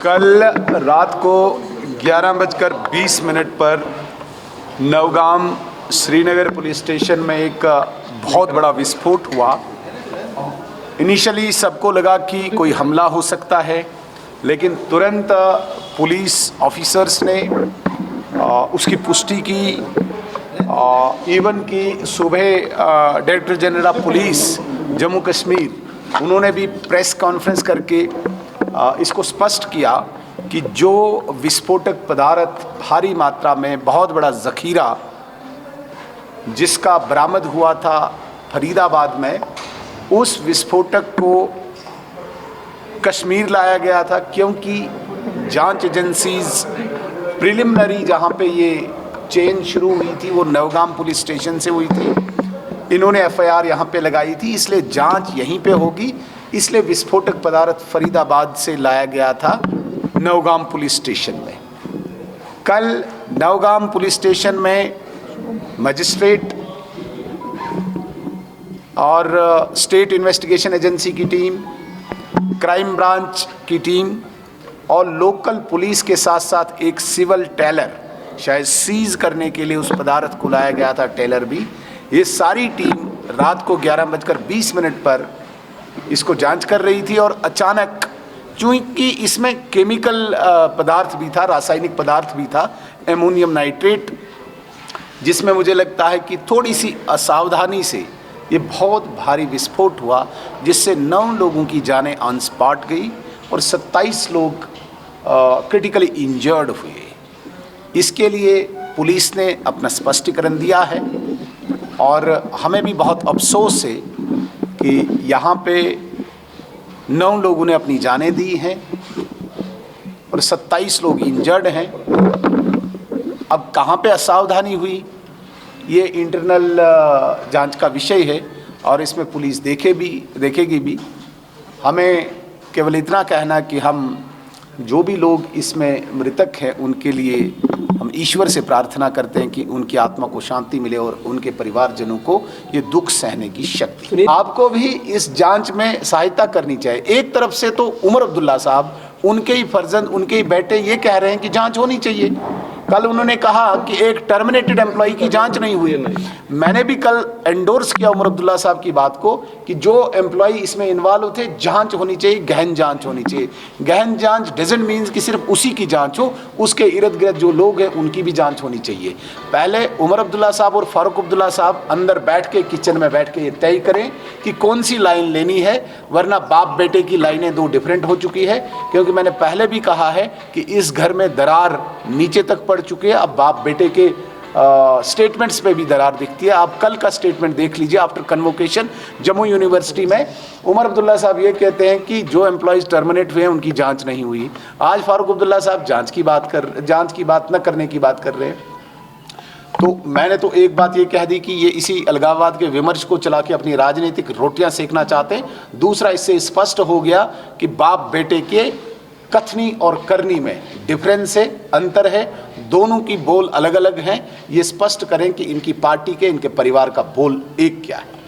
कल रात को 11:20 पर नवगाम श्रीनगर पुलिस स्टेशन में एक बहुत बड़ा विस्फोट हुआ। इनिशियली सबको लगा कि कोई हमला हो सकता है, लेकिन तुरंत पुलिस ऑफिसर्स ने उसकी पुष्टि की। इवन कि सुबह director general of police Jammu Kashmir उन्होंने भी प्रेस कॉन्फ्रेंस करके इसको स्पष्ट किया कि जो विस्फोटक पदार्थ भारी मात्रा में बहुत बड़ा ज़ख़ीरा जिसका बरामद हुआ था फरीदाबाद में, उस विस्फोटक को कश्मीर लाया गया था, क्योंकि जांच एजेंसीज प्रिलिमिनरी जहां पे ये चेन शुरू हुई थी वो नवगाम पुलिस स्टेशन से हुई थी। इन्होंने एफआईआर यहां पे लगाई थी, इसलिए जांच यहीं पे होगी। इसलिए विस्फोटक पदार्थ फरीदाबाद से लाया गया था नवगाम पुलिस स्टेशन में। कल नवगाम पुलिस स्टेशन में मजिस्ट्रेट और स्टेट इन्वेस्टिगेशन एजेंसी की टीम, क्राइम ब्रांच की टीम और लोकल पुलिस के साथ साथ एक सिविल टेलर, शायद सीज करने के लिए उस पदार्थ को लाया गया था टेलर भी, ये सारी टीम रात को 11:20 पर इसको जांच कर रही थी। और अचानक, चूंकि इसमें केमिकल पदार्थ भी था, रासायनिक पदार्थ भी था, एमोनियम नाइट्रेट, जिसमें मुझे लगता है कि थोड़ी सी असावधानी से ये बहुत भारी विस्फोट हुआ, जिससे 9 लोगों की जानें ऑन स्पॉट गई और 27 लोग क्रिटिकली इंजर्ड हुए। इसके लिए पुलिस ने अपना स्पष्टीकरण दिया है और हमें भी बहुत अफसोस है कि यहाँ पे 9 लोगों ने अपनी जानें दी हैं और 27 लोग इंजर्ड हैं। अब कहाँ पे असावधानी हुई, ये इंटरनल जांच का विषय है और इसमें पुलिस देखेगी भी। हमें केवल इतना कहना कि हम जो भी लोग इसमें मृतक हैं उनके लिए हम ईश्वर से प्रार्थना करते हैं कि उनकी आत्मा को शांति मिले और उनके परिवारजनों को ये दुख सहने की शक्ति। आपको भी इस जांच में सहायता करनी चाहिए। एक तरफ से तो उमर अब्दुल्ला साहब, उनके ही फर्जंद, उनके ही बेटे ये कह रहे हैं कि जांच होनी चाहिए। कल उन्होंने कहा कि एक टर्मिनेटेड एम्प्लॉय की जांच नहीं हुई है। मैंने भी कल एंडोर्स किया उमर अब्दुल्ला साहब की बात को कि जो एम्प्लॉय इसमें इन्वॉल्व थे, जांच होनी चाहिए, गहन जांच होनी चाहिए। गहन जांच डजंट मीन्स कि सिर्फ उसी की जांच हो, उसके इर्द गिर्द जो लोग हैं उनकी भी जांच होनी चाहिए। पहले उमर अब्दुल्ला साहब और फारूक अब्दुल्ला साहब अंदर बैठ के, किचन में बैठ के ये तय करें कि कौन सी लाइन लेनी है, वरना बाप बेटे की लाइनें 2 डिफरेंट हो चुकी है। क्योंकि मैंने पहले भी कहा है कि इस घर में दरार नीचे तक पड़ चुके हैं। अब बाप बेटे के स्टेटमेंट्स पे भी दरार दिखती है। आप कल का स्टेटमेंट देख लीजिए आफ्टर कन्वोकेशन जम्मू यूनिवर्सिटी में। उमर अब्दुल्ला साहब ये कहते हैं कि जो एम्प्लॉयज़ टर्मिनेट हुए हैं उनकी जांच नहीं हुई। आज फारूक अब्दुल्ला साहब जांच की बात न करने की बात कर रहे हैं। तो मैंने तो एक बात ये कह दी कि ये इसी अलगाववाद के विमर्श को चला के अपनी राजनीतिक रोटियां सेकना चाहते हैं। दूसरा, इससे स्पष्ट हो गया कि बाप बेटे के कथनी और करनी में डिफरेंस है, अंतर है। दोनों की बोल अलग अलग हैं। ये स्पष्ट करें कि इनकी पार्टी के, इनके परिवार का बोल एक क्या है।